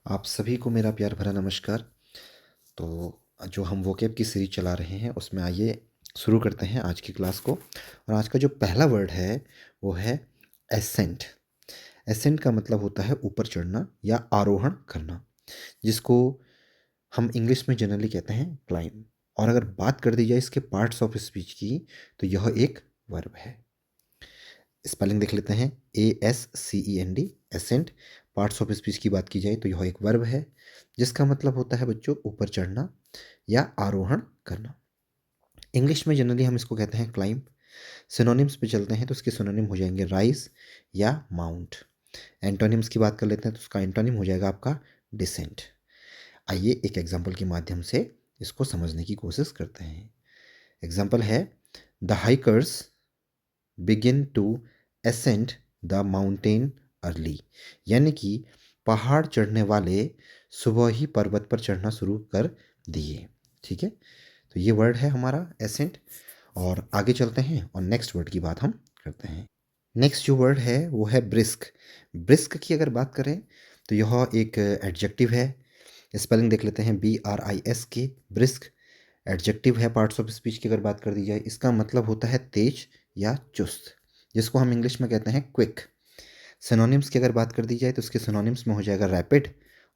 आप सभी को मेरा प्यार भरा नमस्कार। तो जो हम वोकैब की सीरीज चला रहे हैं उसमें आइए शुरू करते हैं आज की क्लास को। और आज का जो पहला वर्ड है वो है एसेंट। एसेंट का मतलब होता है ऊपर चढ़ना या आरोहण करना, जिसको हम इंग्लिश में जनरली कहते हैं क्लाइम। और अगर बात कर दी जाए इसके पार्ट्स ऑफ स्पीच की तो यह एक वर्ब है। स्पेलिंग देख लेते हैं, ASCEND, ascent. Parts of speech की बात की जाए तो यह एक वर्ब है जिसका मतलब होता है बच्चों ऊपर चढ़ना या आरोहण करना। इंग्लिश में जनरली हम इसको कहते हैं क्लाइंब। सिनोनिम्स पे चलते हैं तो इसके सिनोनिम हो जाएंगे राइज या माउंट। एंटोनिम्स की बात कर लेते हैं तो उसका एंटोनिम हो जाएगा आपका डिसेंट। आइए एक एग्जाम्पल के माध्यम से इसको समझने की कोशिश करते हैं। एग्जाम्पल है, the hikers begin to ascend the mountain early. यानी कि पहाड़ चढ़ने वाले सुबह ही पर्वत पर चढ़ना शुरू कर दिए। ठीक है, तो ये वर्ड है हमारा एसेंट। और आगे चलते हैं और नेक्स्ट वर्ड की बात हम करते हैं। नेक्स्ट जो वर्ड है वो है ब्रिस्क। ब्रिस्क की अगर बात करें तो यह एक एडजेक्टिव है। स्पेलिंग देख लेते हैं, BRISK, ब्रिस्क। एडजेक्टिव है। पार्ट्स ऑफ स्पीच की अगर बात कर दी जाए इसका मतलब होता है तेज या चुस्त, जिसको हम इंग्लिश में कहते हैं क्विक। सिनोनिम्स की अगर बात कर दी जाए तो उसके सिनोनिम्स में हो जाएगा रैपिड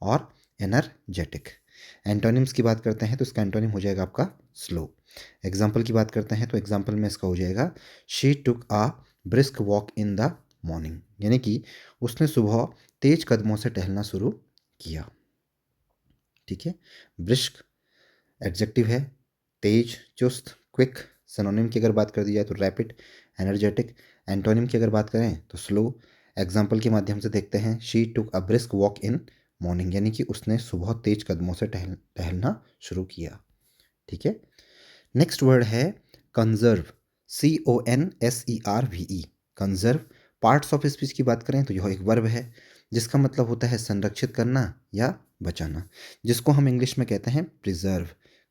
और एनर्जेटिक। एंटोनिम्स की बात करते हैं तो इसका एंटोनिम हो जाएगा आपका स्लो। एग्जाम्पल की बात करते हैं तो एग्जाम्पल में इसका हो जाएगा, she took a brisk walk in the morning. यानी कि उसने सुबह तेज कदमों से टहलना शुरू किया। ठीक है, ब्रिस्क एडजेक्टिव है, तेज, चुस्त, क्विक। सिनोनिम की अगर बात कर दी जाए तो रैपिड, एनर्जेटिक। एंटोनिम की अगर बात करें तो स्लो। एग्जाम्पल के माध्यम से देखते हैं, she took a brisk walk in morning, यानी कि उसने सुबह तेज कदमों से टहलना शुरू किया। ठीक है, नेक्स्ट वर्ड है conserve, CONSERVE, conserve. Parts of speech की बात करें तो यह एक वर्ब है जिसका मतलब होता है संरक्षित करना या बचाना, जिसको हम इंग्लिश में कहते हैं प्रिजर्व।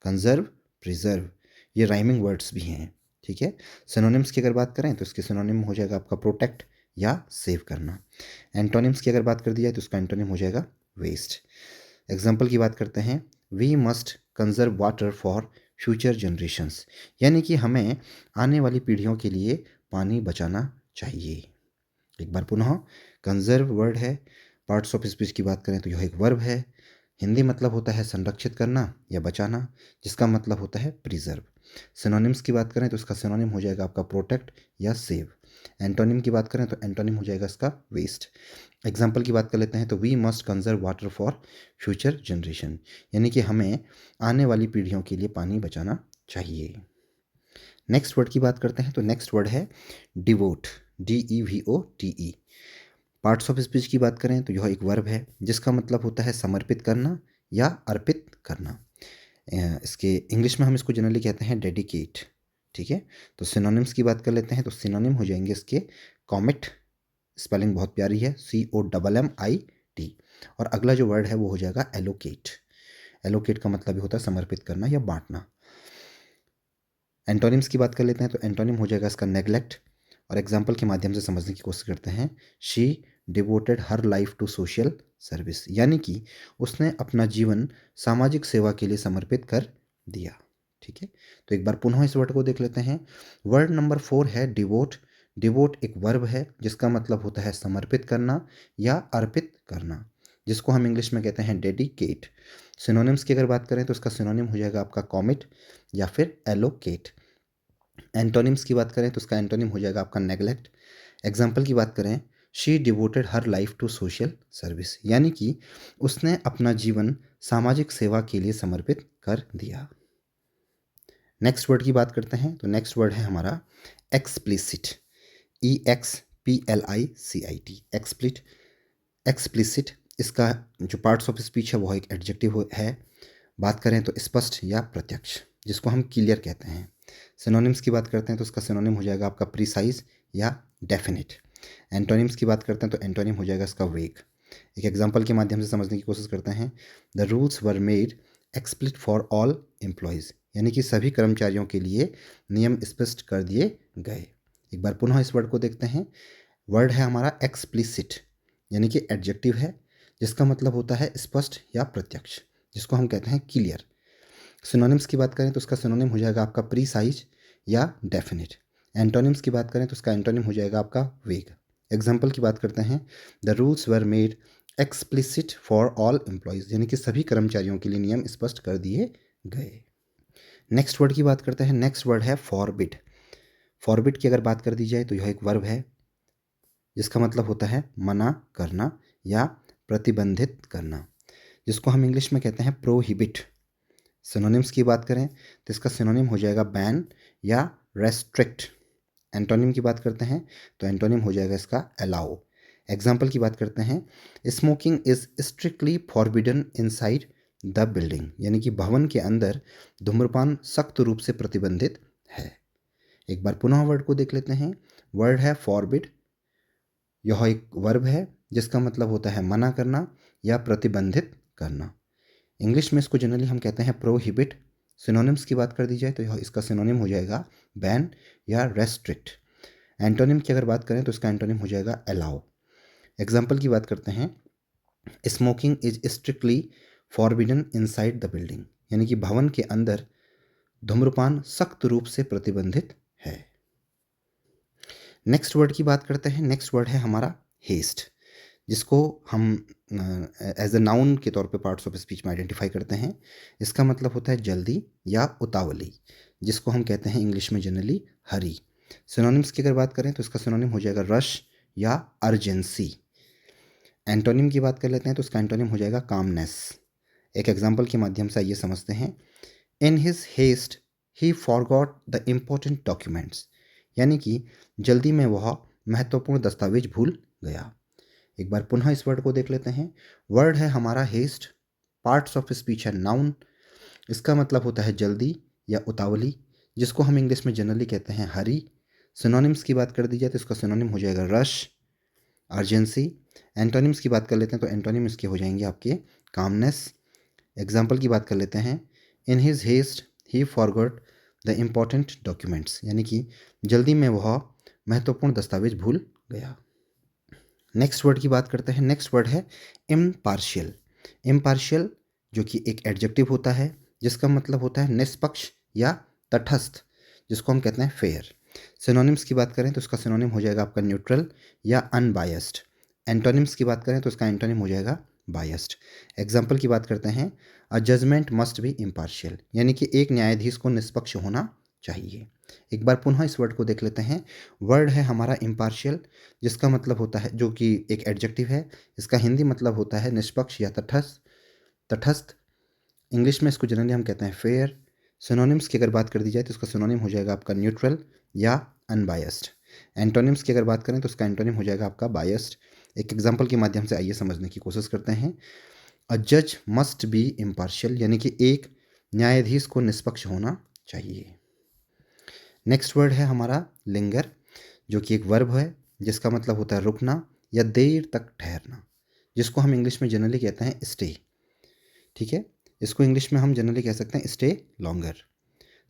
कंजर्व, प्रिजर्व, ये राइमिंग वर्ड्स भी हैं। ठीक है, सिनोनिम्स की अगर बात करें तो इसके सिनोनिम हो जाएगा आपका प्रोटेक्ट या सेव करना। एंटोनिम्स की अगर बात कर दी जाए तो उसका एंटोनिम हो जाएगा वेस्ट। एग्जाम्पल की बात करते हैं, we must conserve water for future generations. यानी कि हमें आने वाली पीढ़ियों के लिए पानी बचाना चाहिए। एक बार पुनः, कंजर्व वर्ड है। पार्ट्स ऑफ स्पीच की बात करें तो यह एक वर्ब है। हिंदी मतलब होता है संरक्षित करना या बचाना, जिसका मतलब होता है प्रिजर्व। सिनोनिम्स की बात करें तो इसका सिनोनिम हो जाएगा आपका प्रोटेक्ट या सेव। एंटोनिम की बात करें तो एंटोनिम हो जाएगा इसका वेस्ट। एग्जाम्पल की बात कर लेते हैं तो we must conserve water for future generation. यानी कि हमें आने वाली पीढ़ियों के लिए पानी बचाना चाहिए। नेक्स्ट वर्ड की बात करते हैं तो नेक्स्ट वर्ड है devote, DEVOTE। Parts of speech की बात करें तो यह एक वर्ब है जिसका मतलब होता है समर्पित करना या अर्पित करना। इसके इंग्लिश में हम इसको जनरली कहते हैं डेडिकेट। ठीक है, तो सिनोनिम्स की बात कर लेते हैं तो सिनोनिम हो जाएंगे इसके कॉमिट। स्पेलिंग बहुत प्यारी है, COMMIT। और अगला जो वर्ड है वो हो जाएगा एलोकेट। एलोकेट का मतलब ही होता है समर्पित करना या बांटना। एंटोनिम्स की बात कर लेते हैं तो एंटोनिम हो जाएगा इसका नेग्लेक्ट। और एग्जाम्पल के माध्यम से समझने की कोशिश करते हैं, she devoted her life to social service. यानी कि उसने अपना जीवन सामाजिक सेवा के लिए समर्पित कर दिया। ठीक है, तो एक बार पुनः इस वर्ड को देख लेते हैं। वर्ड नंबर 4 है डिवोट। डिवोट एक वर्ब है जिसका मतलब होता है समर्पित करना या अर्पित करना, जिसको हम इंग्लिश में कहते हैं डेडिकेट। सिनोनिम्स की अगर बात करें तो उसका सिनोनिम हो जाएगा आपका कॉमिट या फिर एलोकेट। एंटोनिम्स की बात करें तो उसका एंटोनिम हो जाएगा आपका नेग्लेक्ट। एग्जाम्पल की बात करें, she devoted her life to social service. यानी कि उसने अपना जीवन सामाजिक सेवा के लिए समर्पित कर दिया। नेक्स्ट वर्ड की बात करते हैं तो नेक्स्ट वर्ड है हमारा एक्सप्लिसिट, EXPLICIT, एक्सप्लिट, एक्सप्लिसिट। इसका जो पार्ट्स ऑफ स्पीच है वह एक एडजेक्टिव है। बात करें तो स्पष्ट या प्रत्यक्ष, जिसको हम क्लियर कहते हैं। सिनोनिम्स की बात करते हैं तो उसका सिनोनिम हो जाएगा आपका प्रिसाइज या डेफिनेट। एंटोनिम्स की बात करते हैं तो एंटोनिम हो जाएगा इसका वेग। एक एग्जांपल के माध्यम से समझने की कोशिश करते हैं, the rules were made explicit for all employees. यानी कि सभी कर्मचारियों के लिए नियम स्पष्ट कर दिए गए। एक बार पुनः इस वर्ड को देखते हैं। वर्ड है हमारा एक्सप्लिसिट, यानी कि एडजेक्टिव है जिसका मतलब होता है स्पष्ट या प्रत्यक्ष, जिसको हम कहते हैं क्लियर। सिनोनिम्स की बात करें तो उसका सिनोनिम हो जाएगा आपका प्रीसाइज या डेफिनेट। एंटोनिम्स की बात करें तो उसका एंटोनिम हो जाएगा आपका वेग। एग्जाम्पल की बात करते हैं, the rules were made explicit for all employees, यानी कि सभी कर्मचारियों के लिए नियम स्पष्ट कर दिए गए। नेक्स्ट वर्ड की बात करते हैं, नेक्स्ट वर्ड है फॉरबिड। फॉरबिड की अगर बात कर दी जाए तो यह एक वर्ब है जिसका मतलब होता है मना करना या प्रतिबंधित करना, जिसको हम इंग्लिश में कहते हैं प्रोहिबिट। सिनोनिम्स की बात करें तो इसका सिनोनिम हो जाएगा बैन या रेस्ट्रिक्ट। एंटोनिम की बात करते हैं तो एंटोनिम हो जाएगा इसका अलाउ। एग्जाम्पल की बात करते हैं, smoking is strictly forbidden inside the building, यानी कि भवन के अंदर धूम्रपान सख्त रूप से प्रतिबंधित है। एक बार पुनः वर्ड को देख लेते हैं। वर्ड है फॉरबिड, यह एक वर्ब है जिसका मतलब होता है मना करना या प्रतिबंधित करना। इंग्लिश में इसको जनरली हम कहते हैं प्रोहिबिट। सिनोनिम्स की बात कर दी जाए तो यह इसका सिनोनिम हो जाएगा बैन या रेस्ट्रिक्ट। एंटोनिम की अगर बात करें तो इसका एंटोनिम हो जाएगा अलाउ। एग्जाम्पल की बात करते हैं, smoking is strictly forbidden inside the building, यानी कि भवन के अंदर धूम्रपान सख्त रूप से प्रतिबंधित है। नेक्स्ट वर्ड की बात करते हैं। नेक्स्ट वर्ड है हमारा हेस्ट, जिसको हम एज अ नाउन के तौर पे पार्ट्स ऑफ स्पीच में आइडेंटिफाई करते हैं। इसका मतलब होता है जल्दी या उतावली, जिसको हम कहते हैं इंग्लिश में जनरली हरी। सिनोनिम्स की अगर बात करें तो इसका सिनोनिम हो जाएगा रश या अर्जेंसी। एंटोनिम की बात कर लेते हैं तो उसका एंटोनिम हो जाएगा कामनेस। एक एग्जाम्पल के माध्यम से आइए समझते हैं, in his haste he forgot the important documents, यानी कि जल्दी में वह महत्वपूर्ण दस्तावेज भूल गया। एक बार पुनः इस वर्ड को देख लेते हैं। वर्ड है हमारा हेस्ट, पार्ट्स ऑफ स्पीच है नाउन, इसका मतलब होता है जल्दी या उतावली, जिसको हम इंग्लिश में जनरली कहते हैं हरी। सिनोनिम्स की बात कर दी जाए तो इसका सिनोनिम हो जाएगा रश, अर्जेंसी। एंटोनिम्स की बात कर लेते हैं तो एंटोनिम इसके हो जाएंगे आपके कामनेस। एग्जाम्पल की बात कर लेते हैं, in his haste he forgot the important documents, यानी कि जल्दी में वह महत्वपूर्ण दस्तावेज भूल गया। नेक्स्ट वर्ड की बात करते हैं। नेक्स्ट वर्ड है इम्पार्शियल। इम्पार्शियल जो कि एक एडजेक्टिव होता है जिसका मतलब होता है निष्पक्ष या तटस्थ, जिसको हम कहते हैं फेयर। सिनोनिम्स की बात करें तो उसका सिनोनिम हो जाएगा आपका न्यूट्रल या अनबायस्ड। एंटोनिम्स की बात करें तो उसका एंटोनिम हो जाएगा बायस्ड। एग्जाम्पल की बात करते हैं, अ जजमेंट मस्ट बी इम्पार्शियल, यानी कि एक न्यायाधीश को निष्पक्ष होना चाहिए। एक बार पुनः इस वर्ड को देख लेते हैं। वर्ड है हमारा इम्पार्शियल, जिसका मतलब होता है, जो कि एक एडजेक्टिव है, इसका हिंदी मतलब होता है निष्पक्ष या तटस्थ। तटस्थ इंग्लिश में इसको जनरली हम कहते हैं फेयर। सिनोनिम्स की अगर बात कर दी जाए तो इसका सिनोनिम हो जाएगा आपका न्यूट्रल या अनबायस्ड। एंटोनिम्स की अगर बात करें तो उसका एंटोनिम हो जाएगा आपका बायस्ड। एक एग्जाम्पल के माध्यम से आइए समझने की कोशिश करते हैं। अ जज मस्ट बी इम्पार्शियल, यानी कि एक न्यायाधीश को निष्पक्ष होना चाहिए। नेक्स्ट वर्ड है हमारा लिंगर, जो कि एक वर्ब है जिसका मतलब होता है रुकना या देर तक ठहरना, जिसको हम इंग्लिश में जनरली कहते हैं स्टे। ठीक है, इसको इंग्लिश में हम जनरली कह सकते हैं स्टे लॉन्गर।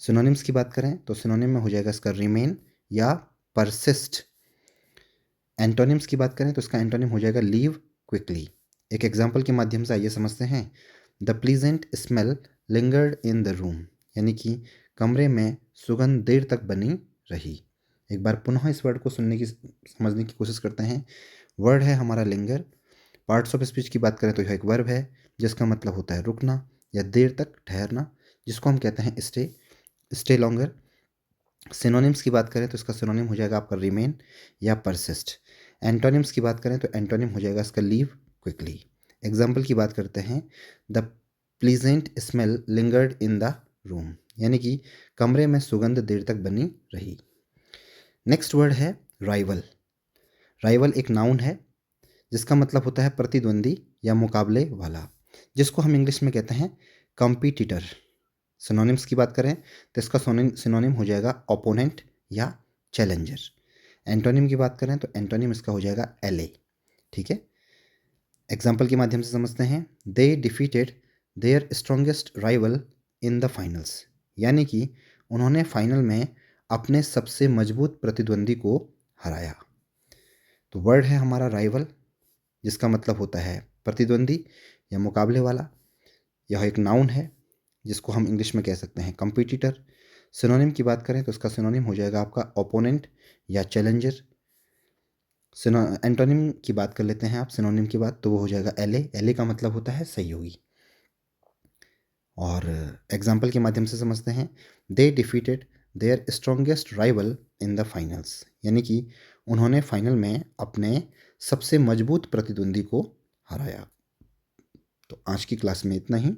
सिनोनिम्स की बात करें तो सिनोनिम में हो जाएगा इसका रिमेन या परसिस्ट। एंटोनिम्स की बात करें तो इसका एंटोनिम हो जाएगा लीव क्विकली। एक एग्जाम्पल के माध्यम से आइए समझते हैं, the pleasant smell lingered in the room, यानी कि कमरे में सुगंध देर तक बनी रही। एक बार पुनः इस वर्ड को समझने की कोशिश करते हैं। वर्ड है हमारा लिंगर। पार्ट्स ऑफ स्पीच की बात करें तो यह एक वर्ब है जिसका मतलब होता है रुकना या देर तक ठहरना, जिसको हम कहते हैं स्टे लॉन्गर। सिनोनिम्स की बात करें तो इसका सिनोनिम हो जाएगा आपका रिमेन या परसिस्ट। एंटोनिम्स की बात करें तो एंटोनिम हो जाएगा इसका लीव क्विकली। एग्जाम्पल की बात करते हैं, the pleasant smell lingered in the room, यानी कि कमरे में सुगंध देर तक बनी रही। नेक्स्ट वर्ड है राइवल। राइवल एक नाउन है जिसका मतलब होता है प्रतिद्वंदी या मुकाबले वाला, जिसको हम इंग्लिश में कहते हैं कॉम्पिटिटर। सिनोनिम्स की बात करें तो इसका सिनोनिम हो जाएगा ओपोनेंट या चैलेंजर। एंटोनिम की बात करें तो एंटोनिम इसका हो जाएगा एले। ठीक है, एग्जाम्पल के माध्यम से समझते हैं, they defeated their strongest rival in the finals, यानी कि उन्होंने फाइनल में अपने सबसे मजबूत प्रतिद्वंदी को हराया। तो वर्ड है हमारा राइवल, जिसका मतलब होता है प्रतिद्वंदी या मुकाबले वाला। यह एक नाउन है जिसको हम इंग्लिश में कह सकते हैं कम्पिटिटर। सिनोनिम की बात करें तो इसका सिनोनिम हो जाएगा आपका ओपोनेंट या चैलेंजर। एंटोनिम की बात कर लेते हैं आप सिनोनिम की बात, तो वो हो जाएगा एले। एले का मतलब होता है सहयोगी। और एग्जाम्पल के माध्यम से समझते हैं, they defeated their strongest rival in the finals, यानी कि उन्होंने फाइनल में अपने सबसे मजबूत प्रतिद्वंदी को हराया। तो आज की क्लास में इतना ही।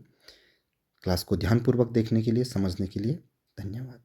क्लास को ध्यानपूर्वक देखने के लिए, समझने के लिए धन्यवाद।